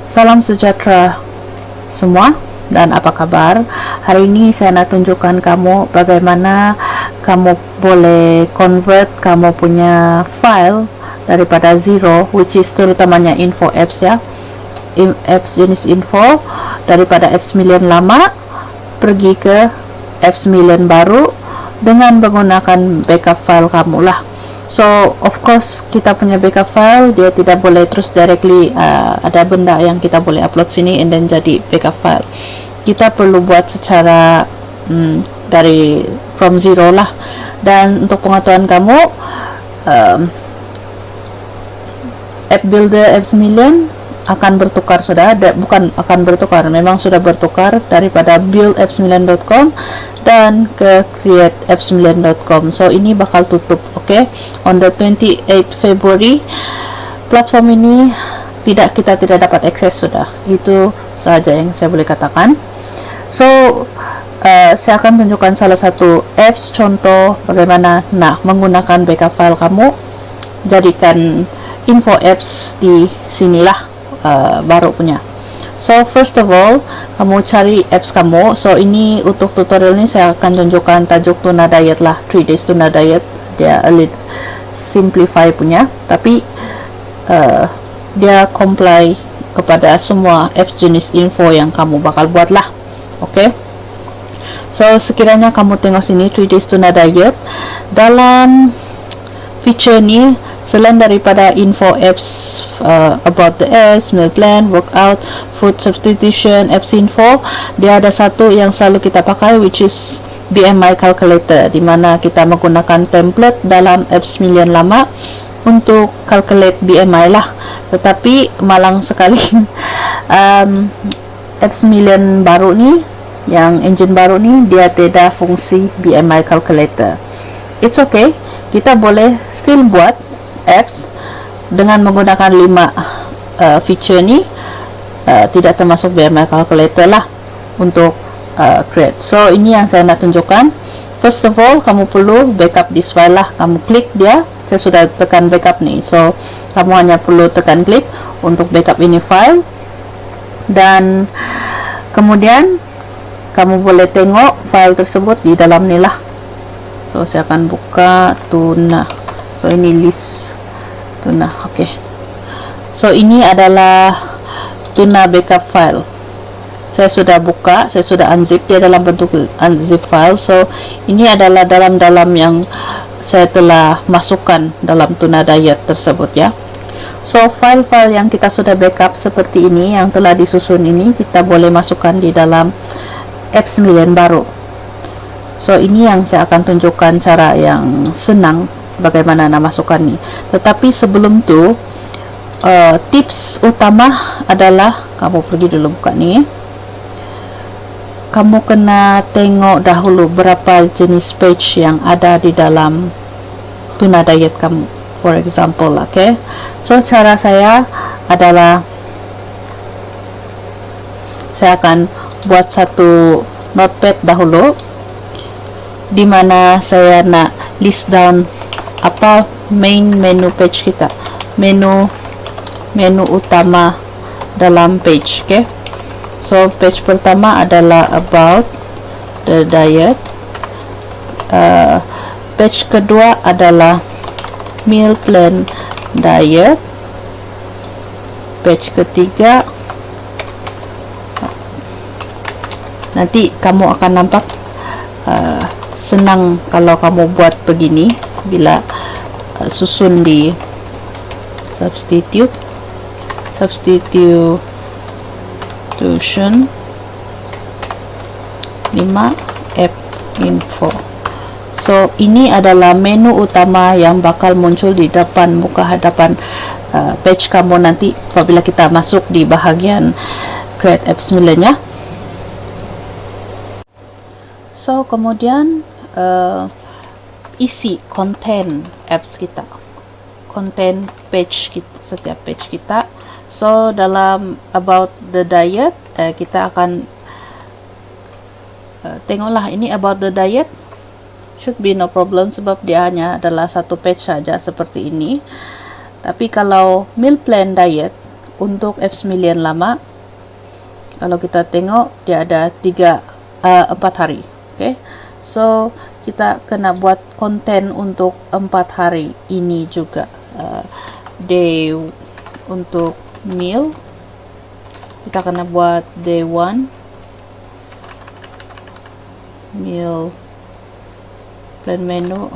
Salam sejahtera semua, dan apa kabar? Hari ini saya nak tunjukkan kamu bagaimana kamu boleh convert kamu punya file daripada zero, which is terutamanya info apps ya, apps jenis info, daripada apps 9 lama pergi ke apps 9 baru dengan menggunakan backup file kamu lah. So of course kita punya backup file dia tidak boleh terus directly ada benda yang kita boleh upload sini and then jadi backup file. Kita perlu buat secara dari from zero lah. Dan untuk pengetahuan kamu, app builder apps 9 akan bertukar sudah, bukan akan bertukar, memang sudah bertukar daripada buildapps9.com dan ke createapps9.com. So ini bakal tutup, okay? On the 28 February platform ini kita tidak dapat akses sudah. Itu saja yang saya boleh katakan. So saya akan tunjukkan salah satu apps contoh bagaimana nak menggunakan backup file kamu, jadikan info apps di sinilah. Baru punya. So first of all, kamu cari apps kamu. So ini untuk tutorial ini saya akan tunjukkan tajuk Tuna Diet lah, 3 days Tuna Diet. Dia a little simplify punya, tapi dia comply kepada semua apps jenis info yang kamu bakal buat lah. Okay, so sekiranya kamu tengok sini 3 days Tuna Diet, dalam feature ni selain daripada info apps about the apps, meal plan, workout, food substitution, apps info, dia ada satu yang selalu kita pakai, which is BMI calculator, di mana kita menggunakan template dalam apps 9 lama untuk calculate BMI lah. Tetapi malang sekali apps 9 baru ni, yang engine baru ni, dia tidak fungsi BMI calculator. It's okay, kita boleh still buat apps dengan menggunakan 5 feature ni, tidak termasuk BMI calculator lah untuk create. So ini yang saya nak tunjukkan. First of all, kamu perlu backup this file lah. Kamu klik dia, saya sudah tekan backup ni, so kamu hanya perlu tekan klik untuk backup ini file, dan kemudian kamu boleh tengok file tersebut di dalam ni lah. So saya akan buka Tuna. So ini list Tuna. Okay, so ini adalah Tuna backup file. Saya sudah buka, saya sudah unzip, dia dalam bentuk unzip file. So ini adalah dalam yang saya telah masukkan dalam Tuna Diet tersebut ya. So file-file yang kita sudah backup seperti ini, yang telah disusun ini, kita boleh masukkan di dalam apps 9 baru. So ini yang saya akan tunjukkan cara yang senang bagaimana nak masukkan ni. Tetapi sebelum tu, tips utama adalah kamu pergi dulu buka ni. Kamu kena tengok dahulu berapa jenis page yang ada di dalam Tuna Diet kamu. For example, okay. So cara saya adalah saya akan buat satu notepad dahulu, di mana saya nak list down apa main menu page kita, menu utama dalam page. Okay, so page pertama adalah about the diet, page kedua adalah meal plan diet, page ketiga nanti kamu akan nampak senang kalau kamu buat begini bila susun di substitution 5 app info. So ini adalah menu utama yang bakal muncul di depan muka hadapan page kamu nanti apabila kita masuk di bahagian create apps 9 nya. So kemudian isi konten apps kita, konten page kita, setiap page kita. So dalam about the diet, kita akan tengoklah ini about the diet, should be no problem sebab dia hanya adalah satu page saja seperti ini. Tapi kalau meal plan diet, untuk F9 lama, kalau kita tengok dia ada 4 hari. Okay, so kita kena buat konten untuk 4 hari ini juga. Day untuk meal kita kena buat day 1 meal plan menu.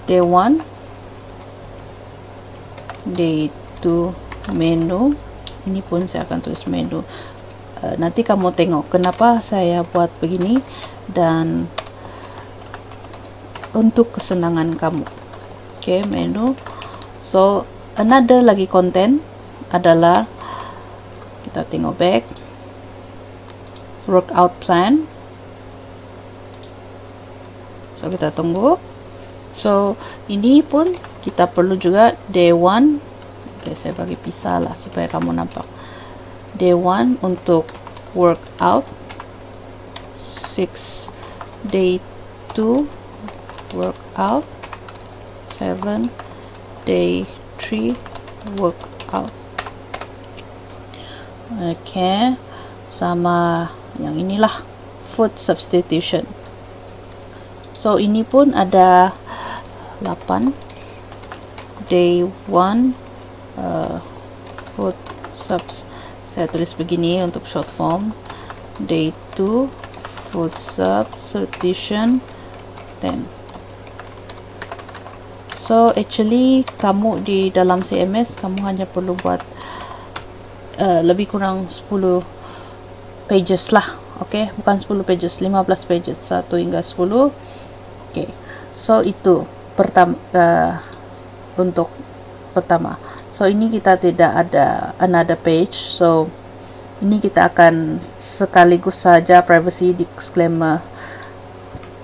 Day 1, day 2 menu. Ini pun saya akan tulis menu. Nanti kamu tengok kenapa saya buat begini dan untuk kesenangan kamu. Okay, menu. So another lagi konten adalah, kita tengok back, workout plan. So kita tunggu. So ini pun kita perlu juga day 1. Okay, saya bagi pisah lah supaya kamu nampak. Day 1 untuk workout, 6 day 2 workout, 7 day 3 workout. Okay, sama yang inilah food substitution. So ini pun ada 8 day 1 food subs, saya tulis begini untuk short form. Day 2 food substitution 10. So actually kamu di dalam CMS kamu hanya perlu buat lebih kurang 10 pages lah. Okay, bukan 10 pages, 15 pages, 1 hingga 10. Okay, so itu pertama, untuk pertama. So ini kita tidak ada another page, so ini kita akan sekaligus saja privacy disclaimer,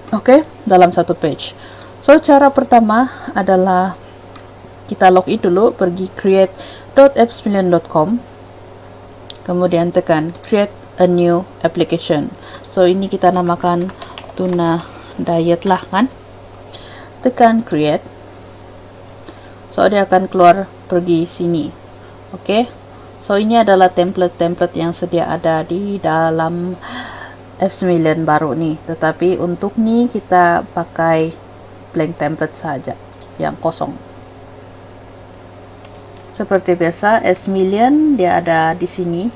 okay, dalam satu page. So cara pertama adalah kita login dulu, pergi create.f9.com, kemudian tekan create a new application. So ini kita namakan tuna diet lah kan, tekan create. So dia akan keluar pergi sini. Okay, so ini adalah template yang sedia ada di dalam F9 baru nih, tetapi untuk nih kita pakai blank template saja yang kosong. Seperti biasa F9 dia ada di sini.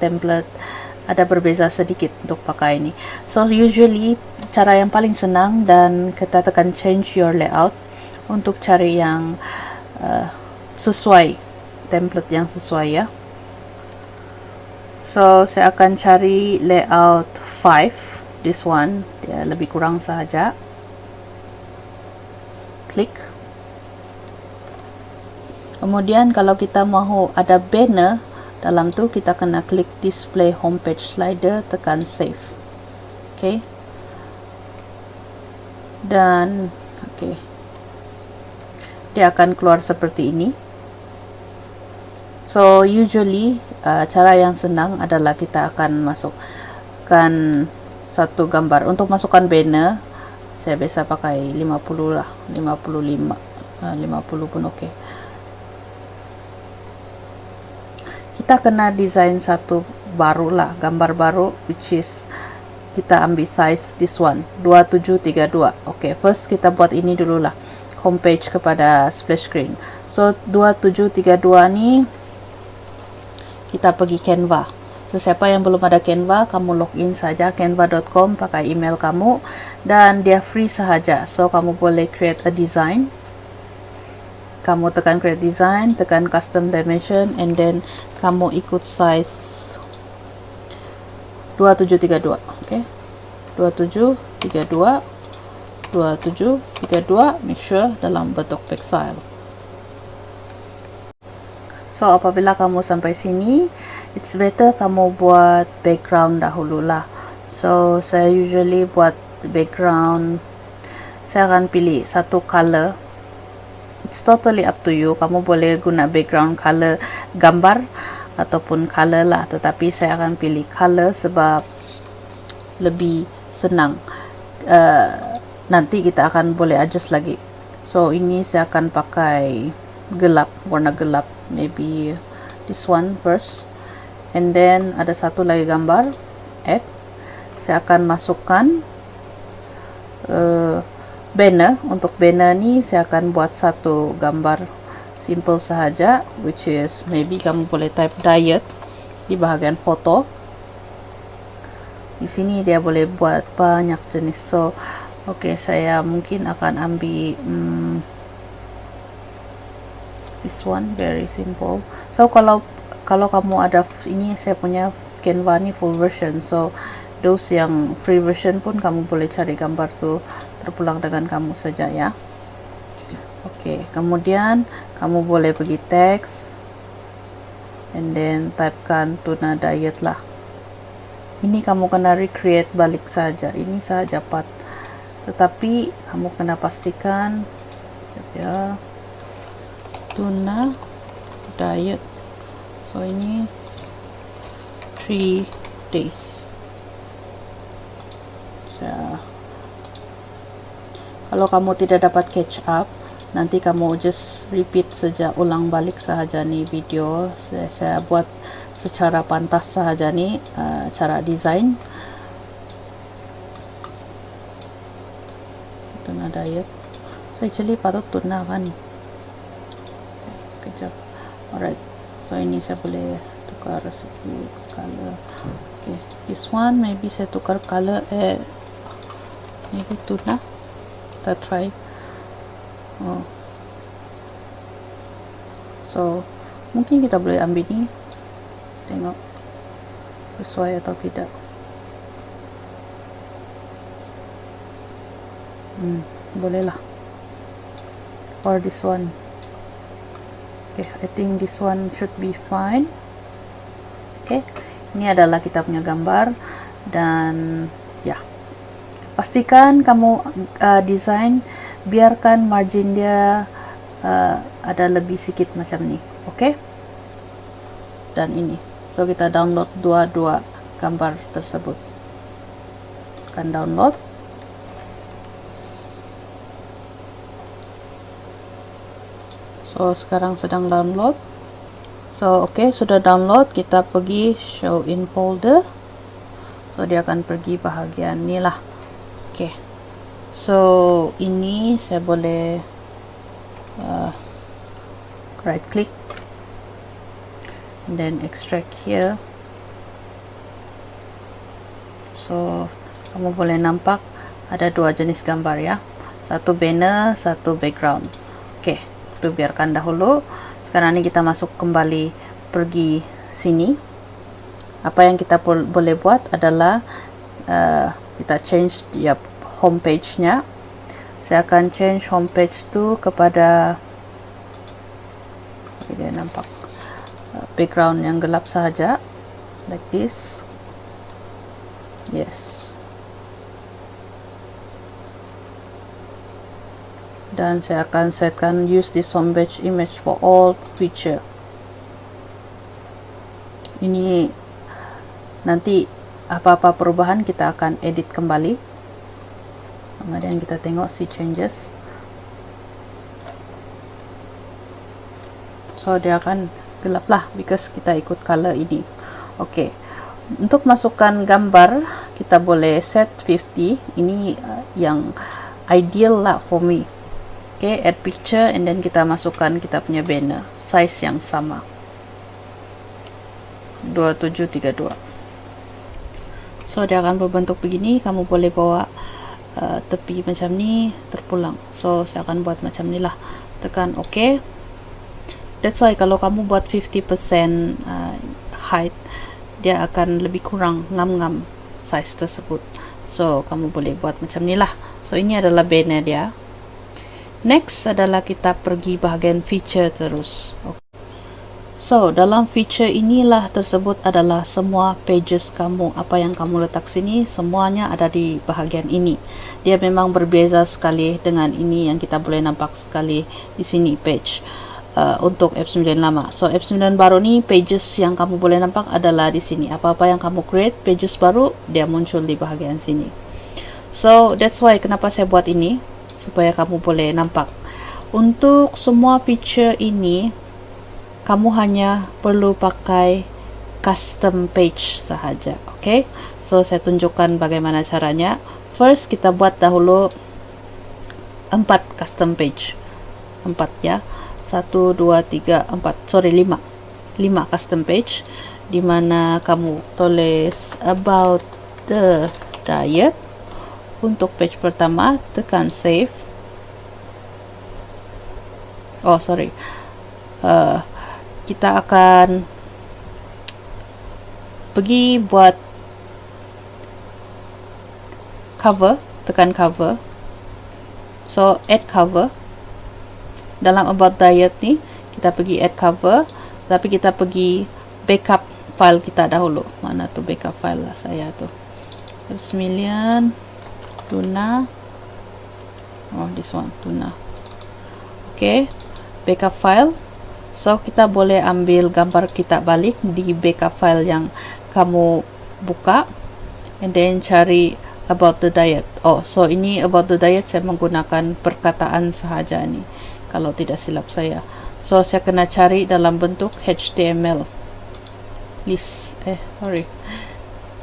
Template ada berbeza sedikit untuk pakai ini. So usually cara yang paling senang, dan kita tekan change your layout untuk cari yang sesuai, template yang sesuai ya. So saya akan cari layout 5, this one, dia lebih kurang sahaja. Klik. Kemudian kalau kita mau ada banner dalam tu, kita kena klik display homepage slider, tekan save. Okay, dan okay, dia akan keluar seperti ini. So usually cara yang senang adalah kita akan masukkan satu gambar. Untuk masukkan banner saya biasa pakai 50 lah, 55, 50 pun oke. Kita kena desain satu baru lah, gambar baru, which is kita ambil size this one 2732. Oke, first kita buat ini dulu lah, homepage kepada splash screen. So 2732 ni kita pergi Canva. So siapa yang belum ada Canva, kamu login saja canva.com pakai email kamu, dan dia free sahaja. So kamu boleh create a design. Kamu tekan create design, tekan custom dimension, and then kamu ikut size 2732. Okay, 2732, 2732, make sure dalam bentuk pixel. So apabila kamu sampai sini, it's better kamu buat background dahulu lah. So saya usually buat background, saya akan pilih satu color. It's totally up to you, kamu boleh guna background color gambar ataupun color lah, tetapi saya akan pilih color sebab lebih senang. Nanti kita akan boleh adjust lagi. So ini saya akan pakai gelap, warna gelap. maybe this one first, and then ada satu lagi gambar add. Saya akan masukkan banner. Untuk banner ni saya akan buat satu gambar simple sahaja, which is maybe kamu boleh type diet di bahagian foto. Di sini dia boleh buat banyak jenis. So okay, saya mungkin akan ambil this one, very simple. So kalau kamu ada ini, saya punya Canva ni full version, so those yang free version pun kamu boleh cari gambar tu terpulang dengan kamu saja ya. Oke, kemudian kamu boleh pergi teks and then typekan tuna diet lah. Ini kamu kena recreate balik saja, ini saja part, tetapi kamu kena pastikan ya, tuna diet. So ini 3 days. Kalau kamu tidak dapat catch up, nanti kamu just repeat saja, ulang balik sahaja nih video. Saya buat secara pantas sahaja nih cara desain tuna diet. So actually patut tuna kan. Kejap. Alright. So ini saya boleh tukar segi color. Okay, this one maybe saya tukar color maybe tuna. Kita try. So mungkin kita boleh ambil ni, tengok sesuai atau tidak. Bolehlah for this one. Okay, I think this one should be fine. Okay, ini adalah kita punya gambar, dan ya, pastikan kamu desain, biarkan margin dia ada lebih sedikit macam ni. Okay, dan ini, so kita download dua gambar tersebut. Akan download. So sekarang sedang download. So okay, sudah download, kita pergi show in folder. So dia akan pergi bahagian ni lah. Okay, so ini saya boleh right click and then extract here. So kamu boleh nampak ada dua jenis gambar ya, satu banner, satu background. Okay, itu biarkan dahulu. Sekarang ini kita masuk kembali, pergi sini. Apa yang kita boleh buat adalah kita change ya homepage nya. Saya akan change homepage tu kepada dia nampak background yang gelap sahaja, like this. Yes. Dan saya akan setkan use this homepage image for all feature. Ini nanti apa-apa perubahan kita akan edit kembali. Kemudian kita tengok see changes. So dia akan gelap lah because kita ikut color ini. Oke, untuk masukkan gambar kita boleh set 50. Ini yang ideal lah for me. Okay, add picture and then kita masukkan kita punya banner size yang sama 2732. So dia akan berbentuk begini. Kamu boleh bawa tepi macam ni terpulang. So saya akan buat macam ni lah, tekan OK. That's why kalau kamu buat 50% height, dia akan lebih kurang ngam-ngam size tersebut. So kamu boleh buat macam ni lah. So ini adalah banner dia. Next adalah kita pergi bahagian feature terus. Okay. So dalam feature inilah tersebut adalah semua pages kamu. Apa yang kamu letak sini semuanya ada di bahagian ini. Dia memang berbeza sekali dengan ini yang kita boleh nampak sekali di sini page untuk F9 lama. So F9 baru ni pages yang kamu boleh nampak adalah di sini. Apa-apa yang kamu create pages baru dia muncul di bahagian sini. So that's why kenapa saya buat ini, supaya kamu boleh nampak. Untuk semua feature ini kamu hanya perlu pakai custom page sahaja. Okay, so saya tunjukkan bagaimana caranya. First, kita buat dahulu 4 custom page. 4 ya, 1, 2, 3, 4, sorry 5 custom page, dimana kamu tulis about the diet. Untuk page pertama, tekan save. Oh sorry, kita akan pergi buat cover, tekan cover. So add cover. Dalam about diet ni kita pergi add cover, tapi kita pergi backup file kita dahulu. Mana tu backup file lah saya tu, F9 tuna. Oh, this one tuna. Okay, backup file. So kita boleh ambil gambar kita balik di backup file yang kamu buka, and then cari about the diet. Oh, so ini about the diet saya menggunakan perkataan sahaja ni, kalau tidak silap saya. So saya kena cari dalam bentuk HTML list. Sorry,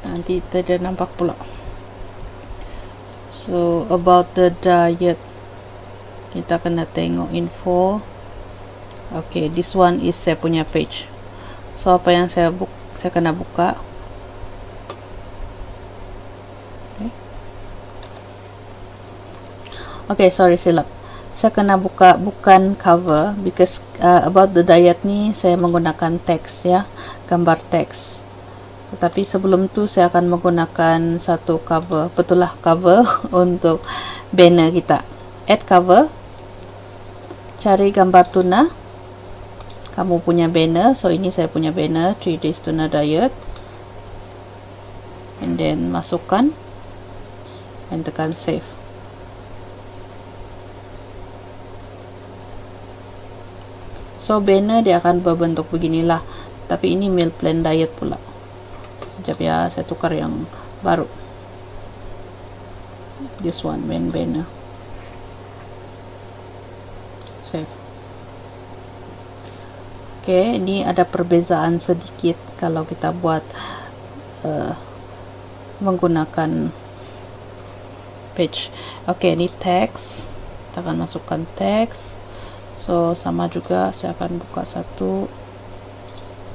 nanti tidak nampak pula. So about the diet, kita kena tengok info. Okay, this one is saya punya page. So apa yang saya kena buka. Okay, sorry silap. Saya kena buka bukan cover, because about the diet ni saya menggunakan teks ya, gambar teks. Tetapi sebelum tu saya akan menggunakan satu cover, betul lah cover untuk banner kita. Add cover, cari gambar tuna, kamu punya banner. So ini saya punya banner 3 days tuna diet, and then masukkan and tekan save. So banner dia akan berbentuk beginilah, tapi ini meal plan diet pula. Sekejap ya, saya tukar yang baru. This one, main banner. Save. Okay, ini ada perbezaan sedikit kalau kita buat menggunakan page. Okay, ini teks. Kita akan masukkan teks. So sama juga, saya akan buka satu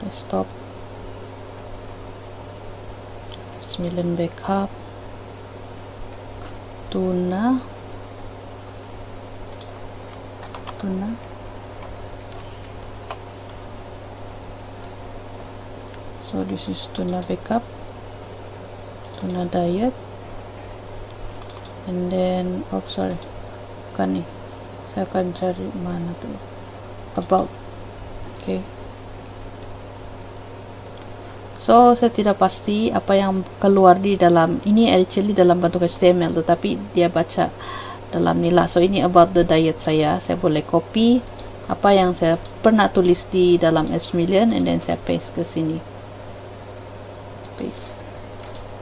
desktop, 9 backup tuna. So this is tuna backup, tuna diet, and then sorry, bukan nih, saya akan cari mana tuh, about. Okay, so saya tidak pasti apa yang keluar di dalam ini, actually dalam bentuk HTML, tetapi dia baca dalam nila. So ini about the diet saya boleh copy apa yang saya pernah tulis di dalam F9, and then saya paste ke sini. Paste,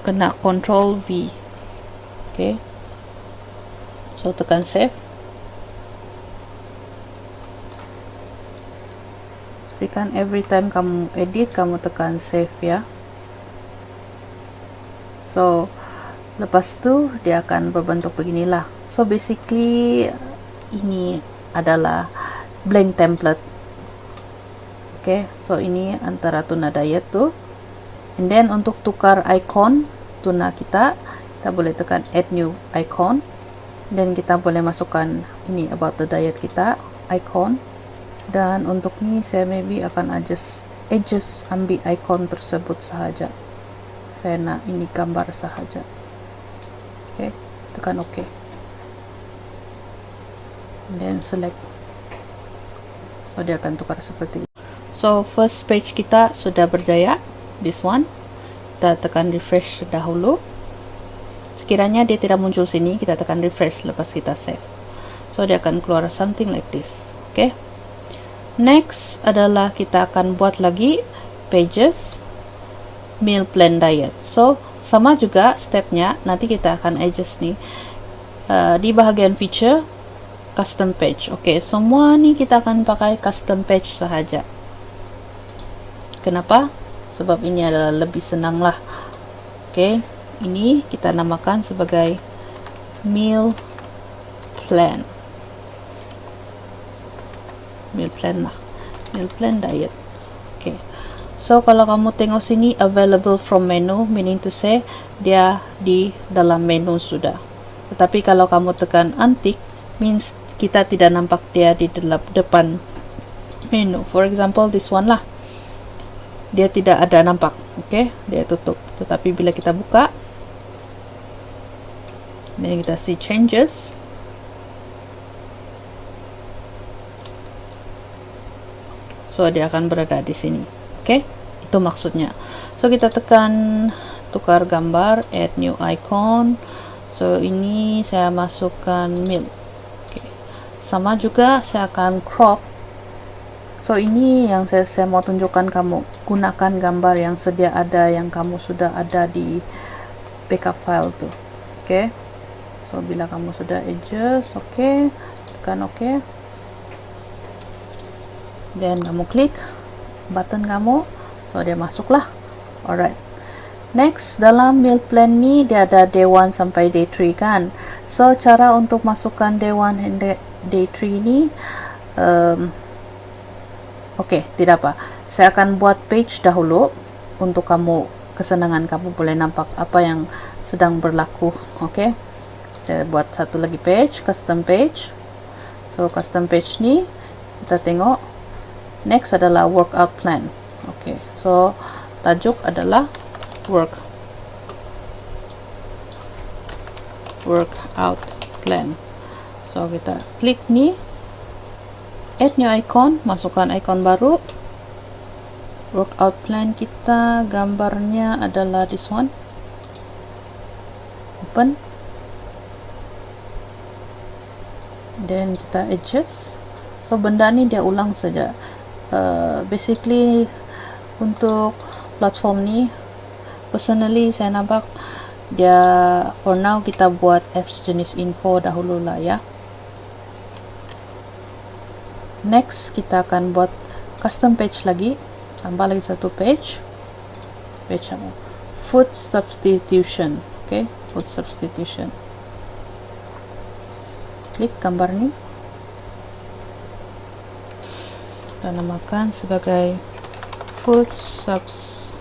kena Ctrl V. Okay, so tekan save. Pastikan every time kamu edit, kamu tekan save ya. So lepas tu dia akan berbentuk beginilah. So basically ini adalah blank template. Okay, so ini antara tuna diet tuh. And then untuk tukar icon tuna kita boleh tekan add new icon, dan kita boleh masukkan ini about the diet kita icon. Dan untuk ini saya maybe akan adjust ambil icon tersebut sahaja. Saya nak ini gambar sahaja. Okay, tekan OK, and then select. So dia akan tukar seperti ini. So first page kita sudah berjaya, this one. Kita tekan refresh dahulu. Sekiranya dia tidak muncul sini, kita tekan refresh lepas kita save. So dia akan keluar something like this. Okay, next adalah kita akan buat lagi pages meal plan diet. So sama juga stepnya, nanti kita akan adjust nih di bahagian feature custom page. Okay, semua nih kita akan pakai custom page sahaja. Kenapa? Sebab ini adalah lebih senang lah. Oke, ini kita namakan sebagai meal plan. Meal plan lah, meal plan diet. Oke, so kalau kamu tengok sini available from menu, meaning to say dia di dalam menu sudah. Tetapi kalau kamu tekan untick, means kita tidak nampak dia di dalam depan menu. For example, this one lah, dia tidak ada nampak. Oke, dia tutup. Tetapi bila kita buka, dan kita see changes, so dia akan berada di sini. Oke, itu maksudnya. So kita tekan tukar gambar, add new icon. So ini saya masukkan meal. Oke, sama juga saya akan crop. So ini yang saya mau tunjukkan kamu, gunakan gambar yang sedia ada, yang kamu sudah ada di backup file tuh. Oke, so bila kamu sudah adjust, oke, tekan oke. Dan kamu klik button kamu, so dia masuklah. Alright, next dalam meal plan ni dia ada day 1 sampai day 3 kan. So cara untuk masukkan day 1 dan day 3 ni oke, tidak apa, saya akan buat page dahulu untuk kamu, kesenangan kamu boleh nampak apa yang sedang berlaku. Oke, saya buat satu lagi page, custom page. So custom page ni kita tengok. Next adalah workout plan. Oke, so tajuk adalah workout plan. So kita klik nih, add new icon, masukkan icon baru. Workout plan kita gambarnya adalah this one. Open. Dan kita adjust. So benda ni dia ulang saja. Basically untuk platform ni personally saya nampak dia for now kita buat apps jenis info dahulu lah ya. Next kita akan buat custom page lagi, tambah lagi satu page apa, food substitution. Oke, food substitution. Klik gambar ni, kita namakan sebagai food substitution.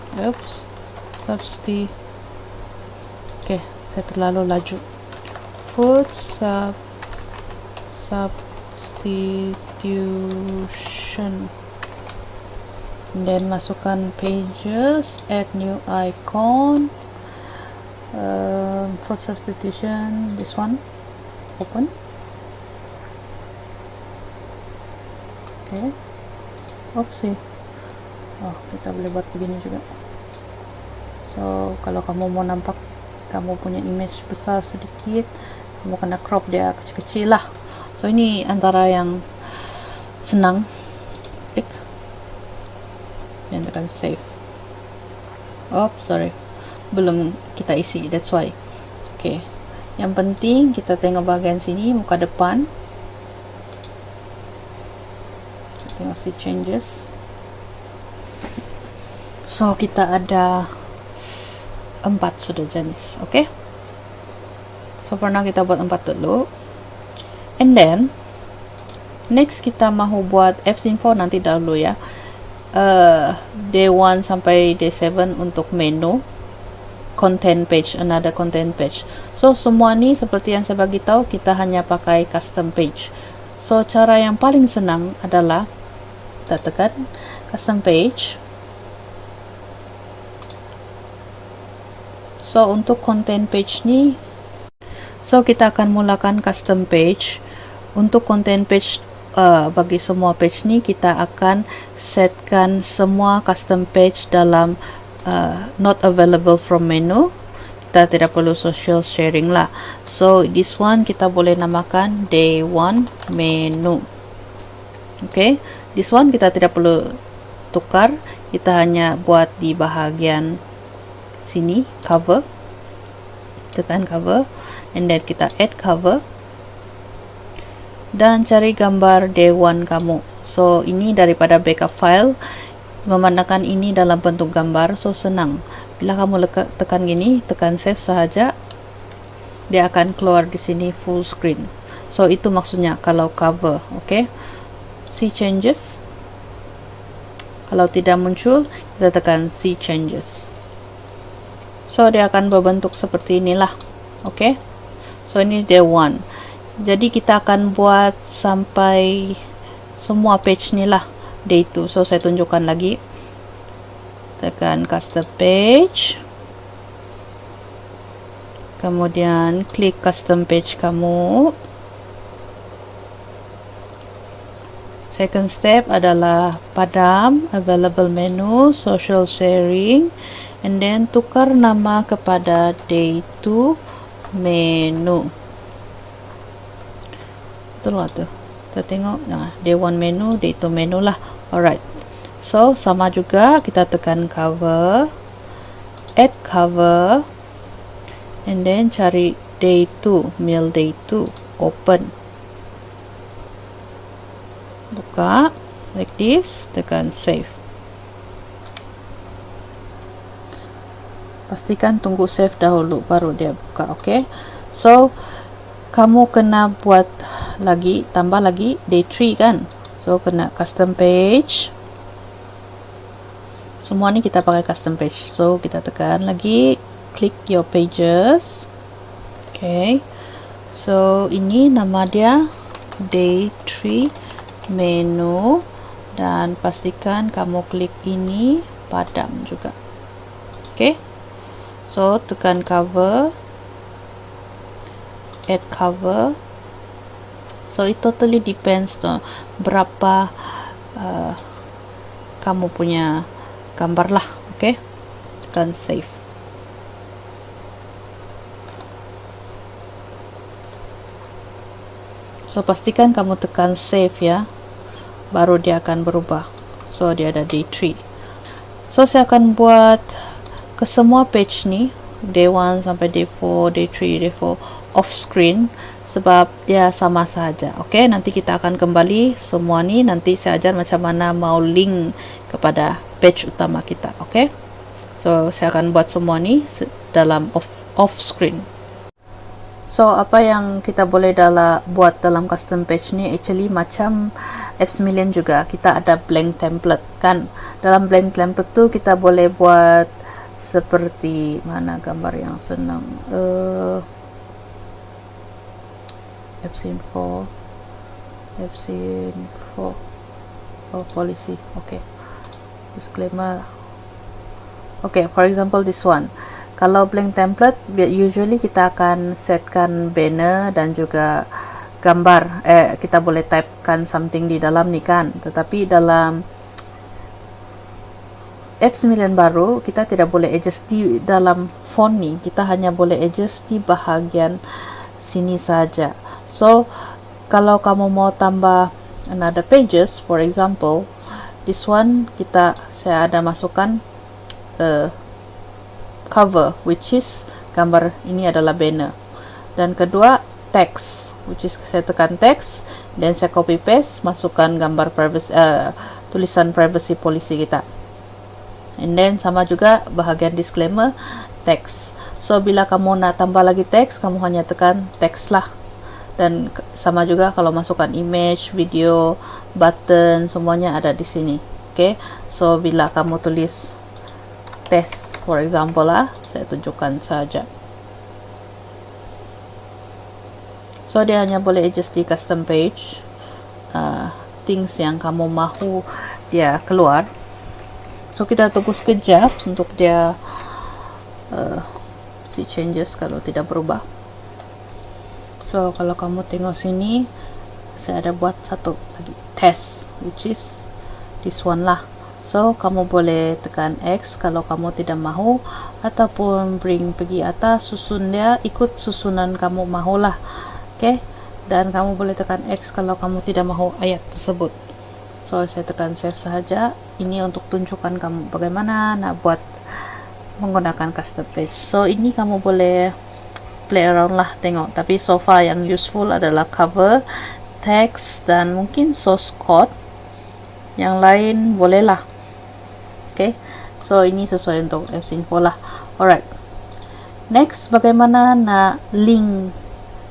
Oke, saya terlalu laju. Food substitution. Dan masukkan pages, add new icon, food substitution, this one, open. Oke. Oopsie. Oh, kita boleh buat begini juga. So kalau kamu mau nampak kamu punya image besar sedikit, kamu kena crop dia kecil-kecil lah. So ini antara yang senang. Klik dan tekan save. Oh sorry, belum kita isi, that's why. Oke, yang penting kita tengok bagian sini, muka depan. Tengok si changes. So kita ada 4 sudah jenis. Oke, so pernah kita buat 4 dulu, and then next kita mau buat apps info nanti dahulu ya. Day 1 sampai day 7 untuk menu, content page, another content page. So semua ni seperti yang saya bagi tahu, kita hanya pakai custom page. So cara yang paling senang adalah kita tekan custom page. So untuk content page ni, so kita akan mulakan custom page. Untuk content page, bagi semua page ni kita akan setkan semua custom page dalam not available from menu. Kita tidak perlu social sharing lah. So this one kita boleh namakan day 1 menu. Okay, this one kita tidak perlu tukar, kita hanya buat di bahagian sini cover, tekan cover, and then kita add cover dan cari gambar day 1 kamu. So ini daripada backup file, memandangkan ini dalam bentuk gambar, so senang. Bila kamu tekan gini, tekan save sahaja, dia akan keluar di sini full screen. So itu maksudnya kalau cover. Okay, see changes. Kalau tidak muncul, kita tekan see changes. So dia akan berbentuk seperti inilah. Okay, so ini day 1. Jadi kita akan buat sampai semua page ni lah day 2. So saya tunjukkan lagi. Tekan custom page, kemudian klik custom page kamu. Second step adalah padam, available menu, social sharing, and then tukar nama kepada day 2 menu. Betul lah tu. Kita tengok, nah, day 1 menu, day 2 menu lah. Alright, so sama juga kita tekan cover, add cover, and then cari day 2, mail day 2, open, buka like this, tekan save. Pastikan tunggu save dahulu baru dia buka. Okay, so kamu kena buat lagi, tambah lagi day 3 kan. So kena custom page, semua ni kita pakai custom page. So kita tekan lagi, click your pages. Okay, so ini nama dia day 3 menu, dan pastikan kamu klik ini padam juga. Okay, so tekan cover, add cover. So it totally depends to berapa kamu punya gambar lah. Okay, tekan save. So pastikan kamu tekan save ya, baru dia akan berubah. So dia ada day 3. So saya akan buat ke semua page ni, day 1 sampai day 4, day 3, day 4 off screen, sebab dia sama saja. Okay, nanti kita akan kembali semua ni, nanti saya ajar macam mana mau link kepada page utama kita. Okay, so saya akan buat semua ni dalam off screen. So apa yang kita boleh buat dalam custom page ni actually macam F9 juga, kita ada blank template kan. Dalam blank template tu kita boleh buat seperti mana gambar yang senang, F4, oh policy. Okay, disclaimer. Okay, for example this one. Kalau blank template, usually kita akan setkan banner dan juga gambar. Kita boleh typekan something di dalam ni kan. Tetapi dalam F9 baru, kita tidak boleh adjust di dalam font ni. Kita hanya boleh adjust di bahagian sini saja. So, kalau kamu mau tambah another pages, for example, this one saya ada masukkan cover, which is gambar ini adalah banner, dan kedua text, which is saya tekan text dan saya copy paste, masukkan gambar privacy, tulisan privacy policy kita, and then sama juga bahagian disclaimer text. So bila kamu nak tambah lagi text, kamu hanya tekan text lah, dan sama juga kalau masukkan image, video, button, semuanya ada di sini. Okay, so bila kamu tulis test for example lah, saya tunjukkan saja. So dia hanya boleh adjust di custom page, things yang kamu mahu dia keluar. So kita tunggu sekejap untuk dia see changes kalau tidak berubah. So kalau kamu tengok sini, saya ada buat satu lagi test, which is this one lah. So kamu boleh tekan X kalau kamu tidak mahu, ataupun bring pergi atas, susun dia ikut susunan kamu mahu lah. Okay, dan kamu boleh tekan X kalau kamu tidak mahu ayat tersebut. So saya tekan save sahaja. Ini untuk tunjukkan kamu bagaimana nak buat menggunakan custom page. So ini kamu boleh play around lah, tengok. Tapi so far yang useful adalah cover, text, dan mungkin source code. Yang lain bolehlah. Okay, so ini sesuai untuk apps info lah. Alright, next bagaimana nak link.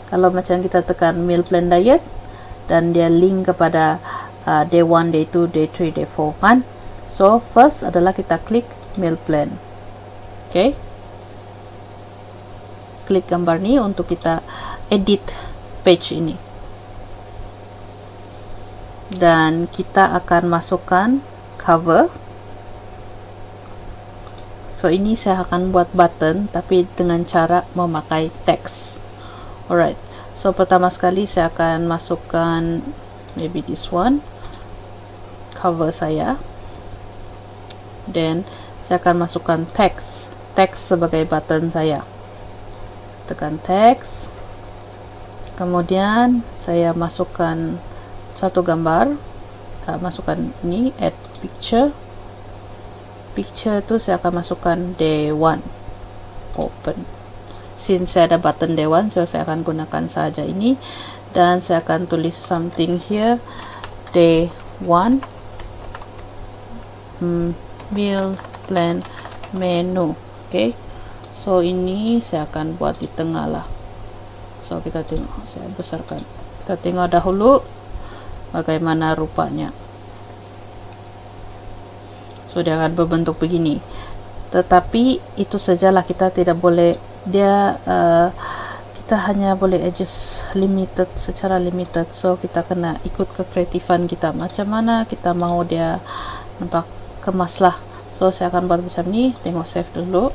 Kalau macam kita tekan meal plan diet dan dia link kepada day 1, day 2, day 3, day 4 kan. So first adalah kita klik meal plan. Okay, klik gambar ni untuk kita edit page ini, dan kita akan masukkan cover. So ini saya akan buat button tapi dengan cara memakai teks. Alright, so pertama sekali saya akan masukkan maybe this one, cover saya, dan saya akan masukkan teks sebagai button saya. Tekan teks, kemudian saya masukkan satu gambar, masukkan ini add picture tu saya akan masukkan day 1 open. Since saya ada button day 1, so saya akan gunakan saja ini, dan saya akan tulis something here, day 1 meal plan menu. Okay, so ini saya akan buat di tengah lah. So kita tengok, saya besarkan, kita tengok dahulu bagaimana rupanya. So dia akan berbentuk begini, tetapi itu sajalah, kita tidak boleh dia kita hanya boleh adjust limited, secara limited. So kita kena ikut kekreatifan kita, macam mana kita mau dia nampak kemas lah. So saya akan buat macam ni, tengok save dulu.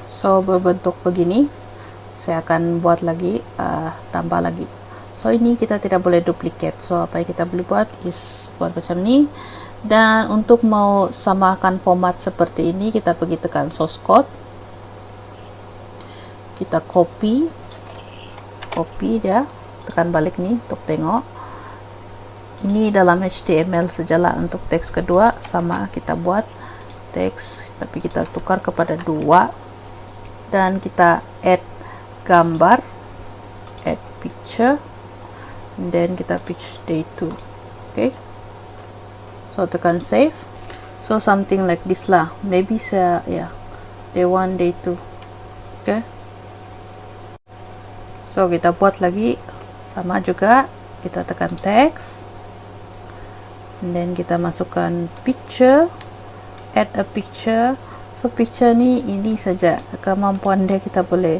So berbentuk begini, saya akan buat lagi, tambah lagi. So ini kita tidak boleh duplicate, so apa yang kita boleh buat is buat macam ni. Dan untuk mau samakan format seperti ini, kita pergi tekan source code, kita copy dia, tekan balik nih untuk tengok. Ini dalam HTML sajalah. Untuk teks kedua sama, kita buat teks tapi kita tukar kepada 2, dan kita add gambar, add picture, dan kita pitch day 2. Okay, so tekan save. So something like this lah, maybe saya day 1, day 2. Okay, so kita buat lagi sama juga, kita tekan text, dan kita masukkan picture, add a picture. So picture ni ini saja kemampuan dia, kita boleh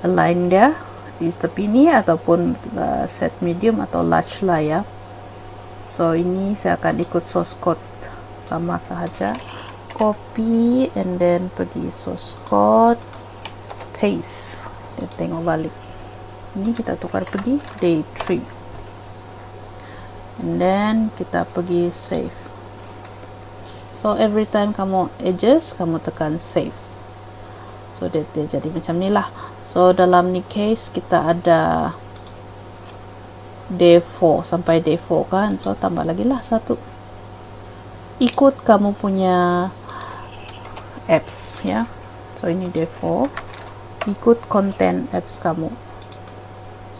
align dia di tepi ni ataupun set medium atau large lah ya. So ini saya akan ikut source code sama sahaja, copy and then pergi source code, paste, dan tengok balik. Ini kita tukar pergi day 3, and then kita pergi save. So every time kamu adjust, kamu tekan save. So dia jadi macam ni lah. So dalam ni case kita ada day 4 sampai day 4 kan, so tambah lagi lah 1. Ikut kamu punya apps ya. So ini day 4, ikut konten apps kamu.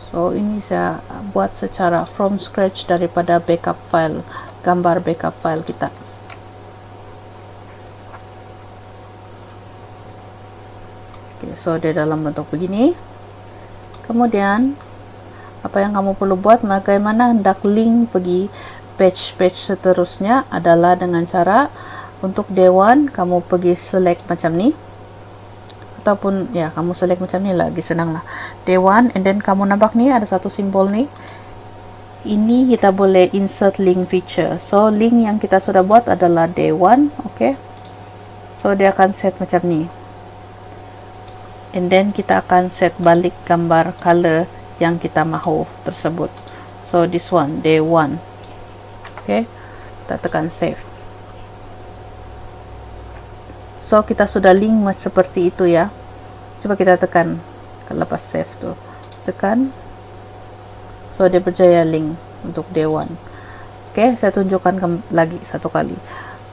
So ini saya buat secara from scratch daripada backup file, gambar backup file kita. Okay, so dia dalam bentuk begini. Kemudian apa yang kamu perlu buat, bagaimana hendak link pergi page-page seterusnya adalah dengan cara untuk day 1 kamu pergi select macam ni, ataupun ya kamu select macam ni, lagi senang lah day 1, and then kamu nampak ni ada satu simbol ni, ini kita boleh insert link feature. So link yang kita sudah buat adalah day 1. Okay, so dia akan set macam ni, and then kita akan set balik gambar color yang kita mahu tersebut. So this one day 1. Okay, kita tekan save. So kita sudah link seperti itu ya. Coba kita tekan lepas save tuh, tekan, so dia berjaya link untuk day 1. Okay, saya tunjukkan lagi satu kali.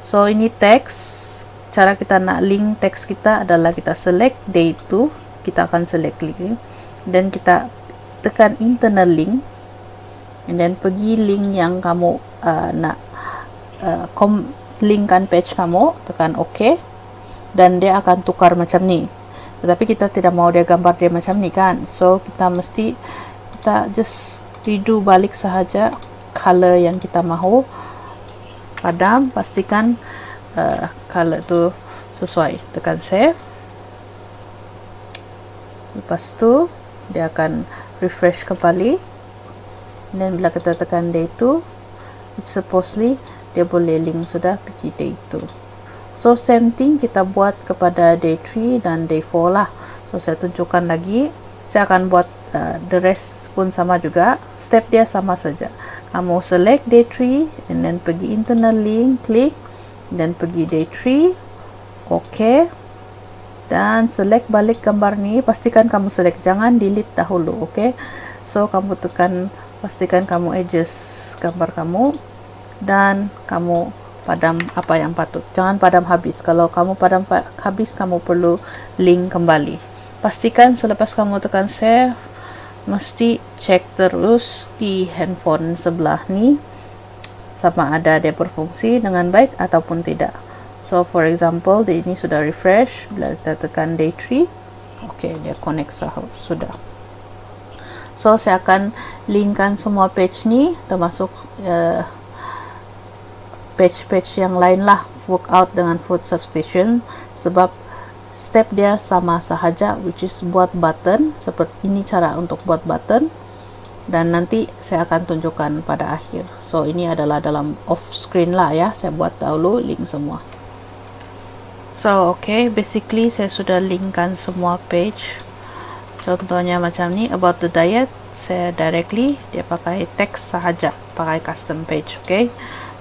So ini teks, cara kita nak link teks kita adalah kita select day 2, kita akan select link, dan kita tekan internal link, and then pergi link yang kamu nak linkkan page kamu, tekan OK, dan dia akan tukar macam ni. Tetapi kita tidak mau dia gambar dia macam ni kan, so kita just redo balik sahaja color yang kita mahu. Padam, pastikan color tu sesuai, tekan save. Lepas tu dia akan refresh kembali, dan bila kita tekan day 2, supposedly dia boleh link sudah pergi day 2. So same thing kita buat kepada day 3 dan day 4 lah. So saya tunjukkan lagi, saya akan buat the rest pun sama juga, step dia sama saja. Kamu select day 3 and then pergi internal link, klik, dan pergi day 3, OK, dan select balik gambar ni. Pastikan kamu select, jangan delete dahulu, OK. So kamu tekan, pastikan kamu adjust gambar kamu, dan kamu padam apa yang patut, jangan padam habis. Kalau kamu padam habis, kamu perlu link kembali. Pastikan selepas kamu tekan save, mesti cek terus di handphone sebelah ni sama ada dia berfungsi dengan baik ataupun tidak. So for example, ini sudah refresh. Bila kita tekan day 3, okay, dia connect sudah. So saya akan linkkan semua page ni, termasuk page-page yang lain lah, workout dengan food substitution, sebab step dia sama sahaja, which is buat button. Seperti ini cara untuk buat button, dan nanti saya akan tunjukkan pada akhir. So ini adalah dalam off screen lah ya, saya buat dahulu link semua. So okay, basically saya sudah linkkan semua page. Contohnya macam ni, about the diet, saya directly dia pakai teks sahaja, pakai custom page. Okay,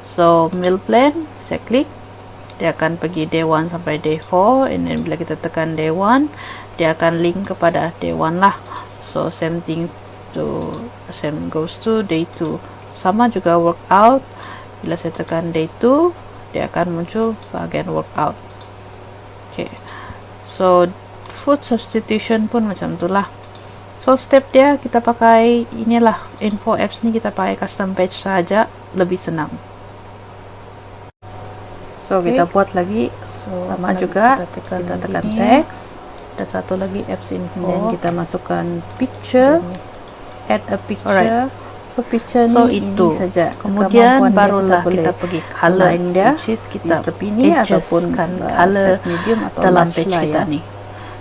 so meal plan, saya klik, dia akan pergi day 1 sampai day 4, and then bila kita tekan day 1, dia akan link kepada day 1 lah. So same thing goes to day 2. Sama juga workout, bila saya tekan day 2, dia akan muncul bahagian workout. Okay, so food substitution pun macam itulah. So step dia kita pakai inilah, info apps ni kita pakai custom page saja, lebih senang. So okay, kita buat lagi, so sama juga kita tekan teks, ada satu lagi apps info, dan kita masukkan picture, add a picture. Alright. So picture ni itu saja, kemudian barulah kita pergi color dia, which is kita pilih ataupun color medium atau dalam page kita ni.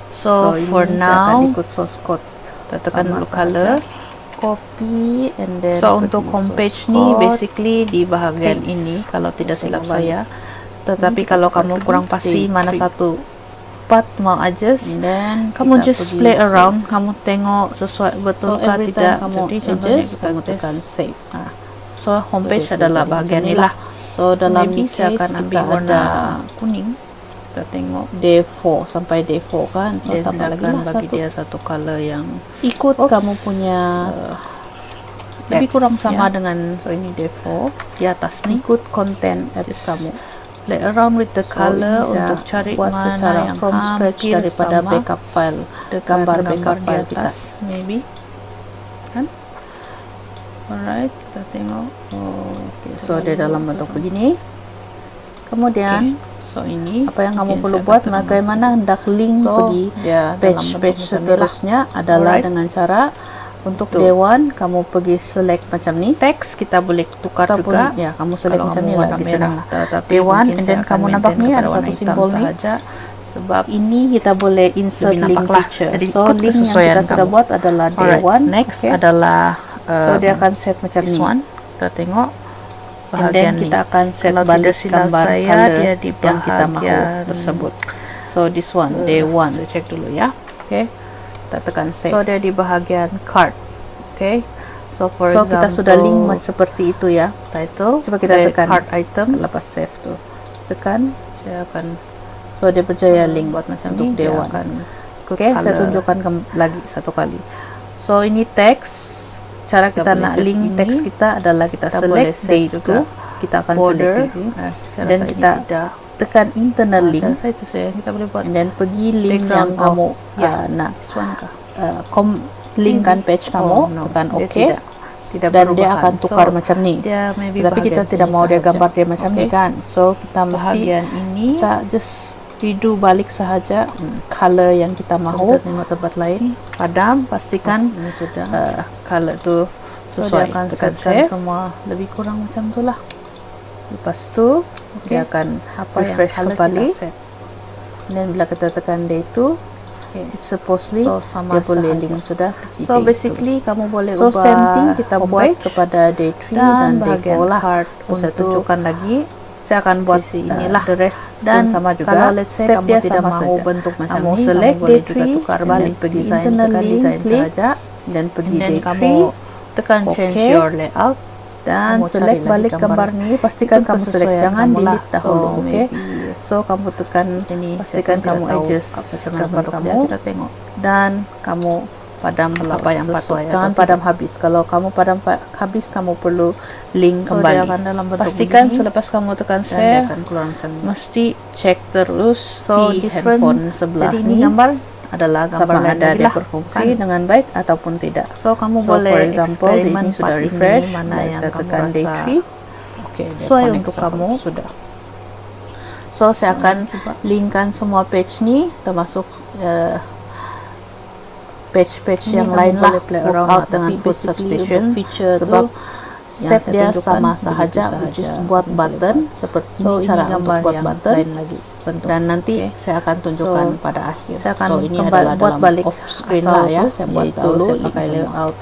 So for now ikut source code, kita tekan dulu color, copy, and then so untuk home page ni basically di bahagian ini kalau tidak silap saya. Tetapi kalau kamu kurang pasti mana satu part mau adjust, dan kamu just play around, kamu tengok sesuai betul kah tidak. Kamu adjust, kamu tekan save. So homepage adalah bahagian ni lah. So dalam ni saya akan ambil warna kuning, kita tengok day 4 sampai day 4 kan. So tambah lagi lah bagi dia satu color yang ikut kamu punya lebih kurang sama dengan. So ini day 4 di atas ni, ikut konten apps kamu. Play around with the color untuk cari buat mana secara yang from scratch daripada backup file, gambar backup file kita, maybe kan. Alright, kita tengok. Okay, so dia dalam bentuk begini. Kemudian so ini apa yang kamu perlu buat, bagaimana hendak link pergi page seterusnya adalah dengan cara untuk day 1 kamu pergi select macam ni, teks kita boleh tukar juga ya, kamu select macam ni lagi senang lah. Day 1 and then kamu nampak ni ada satu simbol ni, sebab ini kita boleh insert link picture. So link yang kita sudah buat adalah day 1. Next adalah so dia akan set macam ni, kita tengok bahagian ni, kita akan set balik gambar color yang kita mahu tersebut. So this one day 1, saya cek dulu ya. Okay, kita tekan save. So dia di bahagian card. Okay, so for example kita sudah link seperti itu ya, title. Coba kita tekan card item, lepas save tu tekan, saya akan, so dia berjaya link buat macam untuk day 1. Okay, saya tunjukkan lagi satu kali. So ini teks, cara kita nak link teks kita adalah kita select day 2, kita akan select ini, dan kita tekan internal link. Kita boleh buat, dan pergi link yang kamu nak linkkan page kamu, tekan OK, dan dia akan tukar macam ni. Dia Tapi kita tidak mau dia gambar dia macam ni kan, so kita mesti bahagian ini kita just redo balik sahaja color yang kita mahu. Kita tengok tempat lain, Padam, pastikan ini sudah. color tu Dia sesuai. akan Tekan setkan save. Semua lebih kurang macam tu lah. Lepas tu dia akan refresh kembali. Dan bila kita tekan day 2, it's supposedly sama dia boleh sahaja. link sudah. So basically kamu boleh So ubah same thing kita buat homepage kepada day 3 dan dan day bahagian 4 lah. card So saya untuk tunjukkan lagi. Saya akan buat sisi inilah. the rest Dan pun sama juga. kalau let's say Step kamu dia tidak sama mahu saja. bentuk macam Kamu ni, select kamu boleh day juga 3, tukar and balik then pergi design, tekan tekan design click, saja, dan pergi dan day kamu 3 tekan change Okay. your layout dan kamu select cari lagi balik gambar ni. Pastikan Itu kamu select, kesesuaian jangan kamu lah. delete dahulu. So, Okay, maybe so kamu tekan ini pastikan saya kamu tidak tahu adjust macam mana gambar bentuk kamu dia, kita tengok. dan kamu padam Apa yang sesuai. patut, Jangan atau padam tidak. habis. Kalau kamu padam habis, kamu perlu link So, kembali. dia akan dalam bentuk Pastikan begini, selepas kamu tekan dan dia save, akan keluar macam ni. mesti cek terus So, di different. handphone sebelah Jadi ini ni gambar adalah gambar sama lain ada lagi dia lah, berfungsi kan? dengan baik ataupun tidak. So kamu So, boleh for example, eksperimen ini sudah part refresh, ini, mana dan yang kita kamu tekan day rasa 3. okay, dia Sesuai connect untuk sama. kamu. Sudah. So saya akan coba. linkkan semua page ni, termasuk page-page Ini yang kamu lain lah, boleh play around workout lah, dengan tapi food basically substitution, untuk feature sebab tu step yang saya dia tunjukkan sama begitu sahaja, sahaja. which is buat Boleh button buat. seperti So, ini cara ini untuk gambar buat yang button, lain lagi bentuk. dan nanti saya akan tunjukkan So, pada akhir. saya akan So ini kembali adalah buat dalam balik off screen asal lah ya, tu, saya buat yaitu dahulu, saya link pakai semua. layout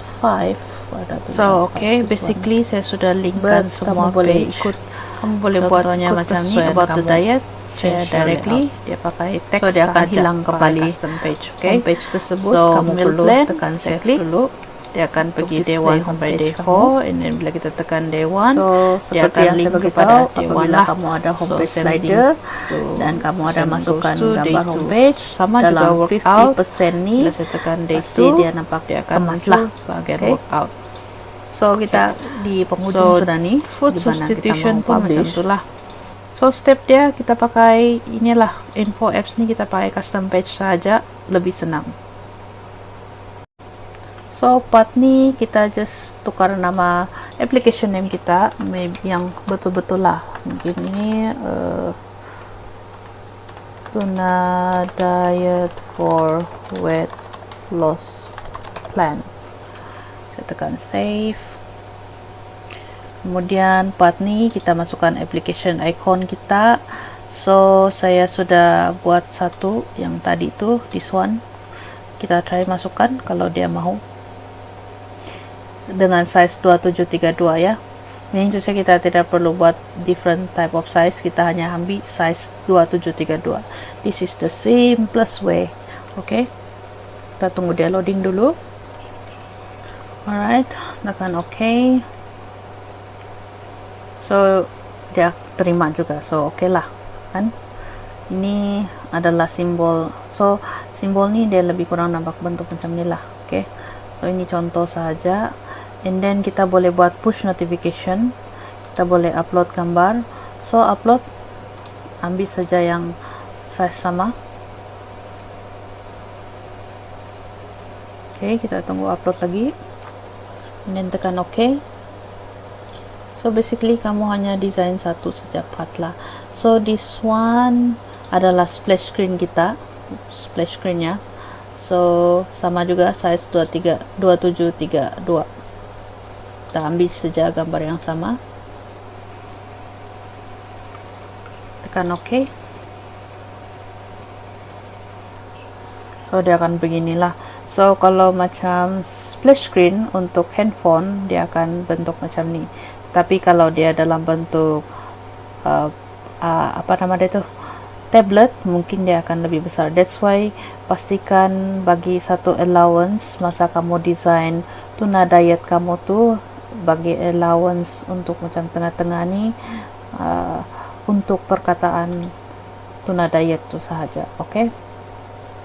5. So okay, basically saya sudah linkkan But semua kamu boleh page. ikut, Kamu boleh buat contohnya ikut macam ni kesesuaian about the kamu. diet, Share share directly, dia pakai teks, so dia akan sahaja, hilang pakai kembali custom page, okay? Homepage tersebut So kamu meal perlu plan, tekan saya save klik, dulu. dia akan pergi day display 1 sampai homepage day kamu. 4, and then bila kita tekan day 1, So dia seperti akan yang link saya kepada beritahu, day 1 apabila lah. kamu ada homepage same slider thing, dan kamu ada same masukkan goes to day gambar 2. homepage sama juga Dalam workout 50% ni, bila saya tekan day pasti 2 dia nampak dia akan kemas muncul lah. bagian Okay. workout. So kita di penghujung So, sudah nih, food di mana kita substitution mau pun macam publish. itulah. So step dia kita pakai inilah info apps ni, kita pakai custom page saja, lebih senang. So part ni kita just tukar nama application name kita, maybe yang betul-betul lah. Mungkin ini Tuna Diet for Weight Loss Plan. Saya tekan save. Kemudian part ni kita masukkan application icon kita. So saya sudah buat satu yang tadi tu, this one. Kita try masukkan kalau dia mahu. Dengan size 2732 ya. Ini saja, kita tidak perlu buat different type of size, kita hanya ambil size 2732. This is the simplest way. Okay, kita tunggu dia loading dulu. Alright, tekan OK. So dia terima juga, so oke lah kan. Ini adalah simbol, so simbol ni dia lebih kurang nampak bentuk macam ni lah. Oke, so ini contoh saja. And then kita boleh buat push notification, kita boleh upload gambar. So upload, ambil saja yang size sama. Oke, kita tunggu upload lagi, and then tekan OK. So basically kamu hanya design satu saja part lah. So this one adalah splash screen kita, splash screennya. So sama juga size 2732. Kita ambil saja gambar yang sama, tekan OK. So dia akan beginilah. So kalau macam splash screen untuk handphone, dia akan bentuk macam ni. Tapi kalau dia dalam bentuk apa nama dia tu, tablet, mungkin dia akan lebih besar. That's why pastikan bagi satu allowance masa kamu design tuna diet kamu tu, bagi allowance untuk macam tengah-tengah ni, untuk perkataan tuna diet tu sahaja. Okay,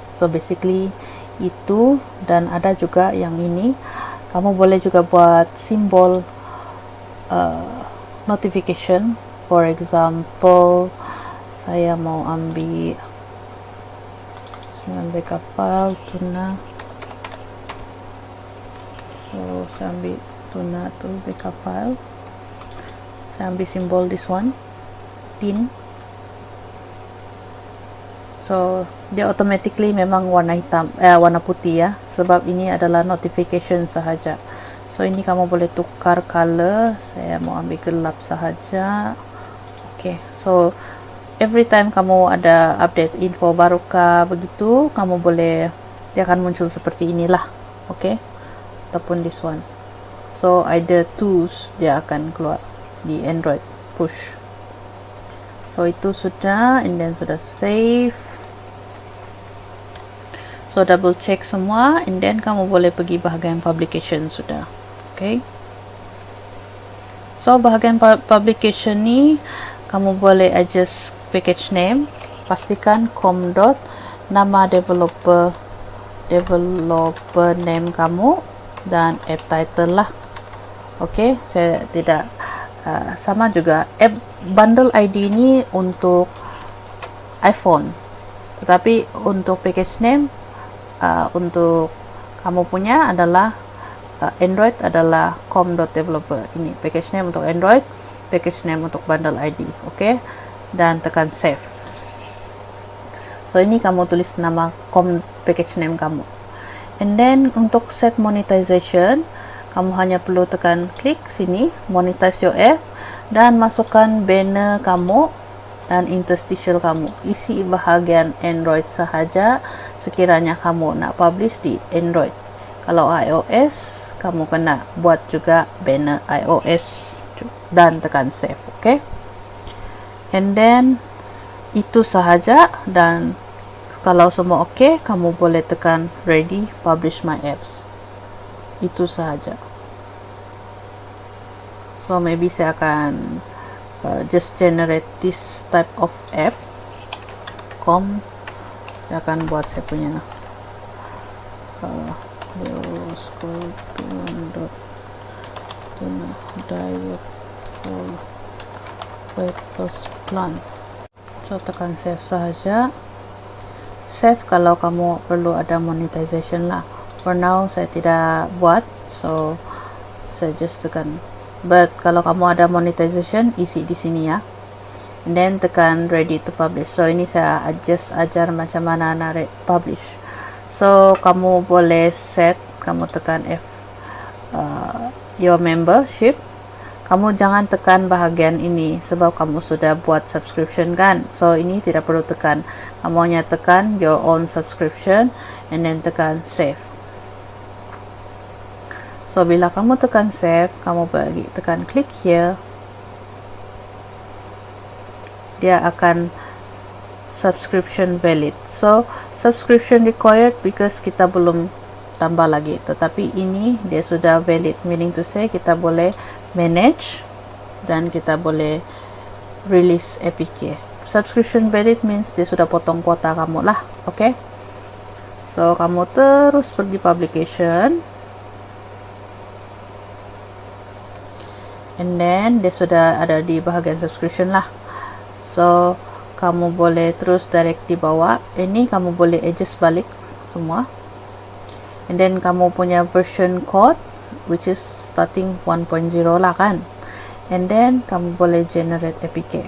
so basically itu. Dan ada juga yang ini, kamu boleh juga buat simbol notification. For example, saya mau ambil kapal tuna, so saya ambil tuna to backup file. Saya ambil simbol this one, tin. So dia automatically memang warna hitam, warna putih ya, sebab ini adalah notification sahaja. So ini kamu boleh tukar color. Saya mau ambil gelap sahaja. Okay, so every time kamu ada update info baru kah begitu, kamu boleh, dia akan muncul seperti inilah. Okay, ataupun this one. So either tools dia akan keluar di Android push. So itu sudah, and then sudah save. So double check semua, and then kamu boleh pergi bahagian publication sudah. Okay. So bahagian publication ni kamu boleh adjust package name. Pastikan com dot nama developer name kamu dan app title lah. Okay, saya tidak sama juga app bundle ID ni untuk iPhone, tetapi untuk package name untuk kamu punya adalah Android adalah com.developer. Ini package name untuk Android, package name untuk bundle ID. Okay, dan tekan save. So ini kamu tulis nama package name kamu, and then untuk set monetization kamu hanya perlu tekan klik sini monetize your app dan masukkan banner kamu dan interstitial kamu. Isi bahagian Android sahaja sekiranya kamu nak publish di Android. Kalau iOS, kamu kena buat juga banner iOS dan tekan save. Okay, and then itu sahaja. Dan kalau semua okay, kamu boleh tekan ready publish my apps. Itu sahaja. So maybe saya akan just generate this type of app. Saya akan buat saya punya diet for weight loss plan. So tekan save sahaja. Save kalau kamu perlu ada monetization lah. For now saya tidak buat, so saya just tekan. But kalau kamu ada monetization, isi di sini ya. And then tekan ready to publish. So ini saya just ajar macam mana nak publish. So kamu boleh set, kamu tekan F your membership. Kamu jangan tekan bahagian ini sebab kamu sudah buat subscription kan. So ini tidak perlu tekan. Kamu hanya tekan your own subscription and then tekan save. So bila kamu tekan save, kamu pergi tekan click here. Dia akan subscription valid. So subscription required because kita belum tambah lagi, tetapi ini dia sudah valid, meaning to say kita boleh manage dan kita boleh release APK. Subscription valid means dia sudah potong kuota kamu lah. Okay, so kamu terus pergi publication, and then dia sudah ada di bahagian subscription lah. So kamu boleh terus direct di bawah. Ini kamu boleh adjust balik semua, and then kamu punya version code which is starting 1.0 lah kan, and then kamu boleh generate APK.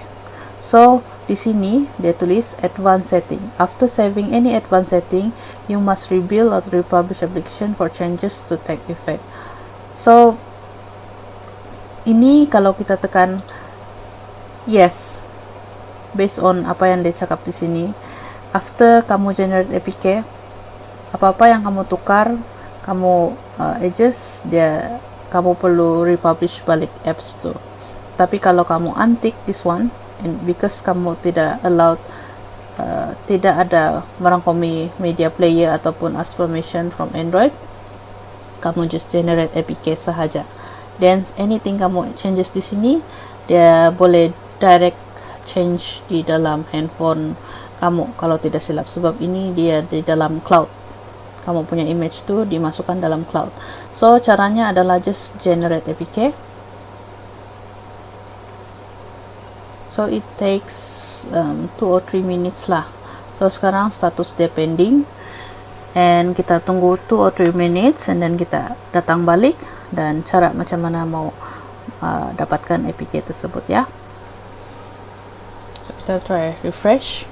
So di sini dia tulis advanced setting. After saving any advanced setting, you must rebuild or republish application for changes to take effect. So ini kalau kita tekan yes, based on apa yang dia cakap di sini, after kamu generate APK, apa-apa yang kamu tukar, kamu adjust, dia kamu perlu republish balik apps tu. Tapi kalau kamu untick this one, and because kamu tidak allowed, tidak ada merangkumi media player ataupun ask permission from Android, kamu just generate APK sahaja. Then anything kamu changes di sini, dia boleh direct change di dalam handphone kamu kalau tidak silap, sebab ini dia di dalam cloud. Kamu punya image tu dimasukkan dalam cloud. So caranya adalah just generate APK. So it takes 2 or 3 minutes lah. So sekarang status dia pending, and kita tunggu 2 or 3 minutes, and then kita datang balik, dan cara macam mana mau dapatkan APK tersebut ya. So, kita try refresh.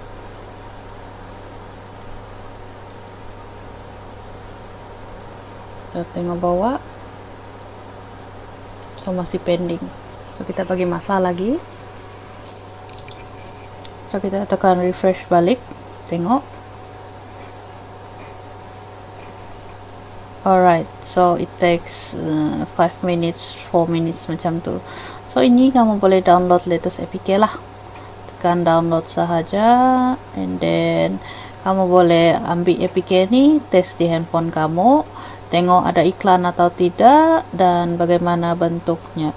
Kita tengok bawah, so masih pending. So kita bagi masa lagi. So kita tekan refresh balik, tengok. Alright, so it takes 5 minutes, 4 minutes macam tu. So ini kamu boleh download latest APK lah. Tekan download sahaja, and then kamu boleh ambil APK ni, test di handphone kamu, tengok ada iklan atau tidak dan bagaimana bentuknya.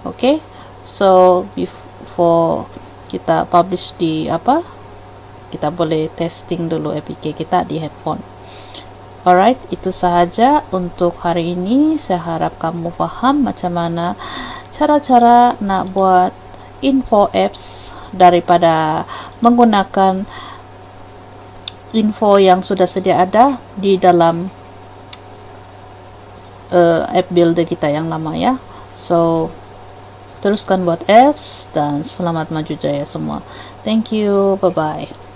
Okay, so before kita publish di kita boleh testing dulu APK kita di handphone. Alright, itu sahaja untuk hari ini. Saya harap kamu faham macam mana cara-cara nak buat info apps daripada menggunakan info yang sudah sedia ada di dalam app builder kita yang lama ya. So teruskan buat apps dan selamat maju jaya semua. Thank you, bye bye.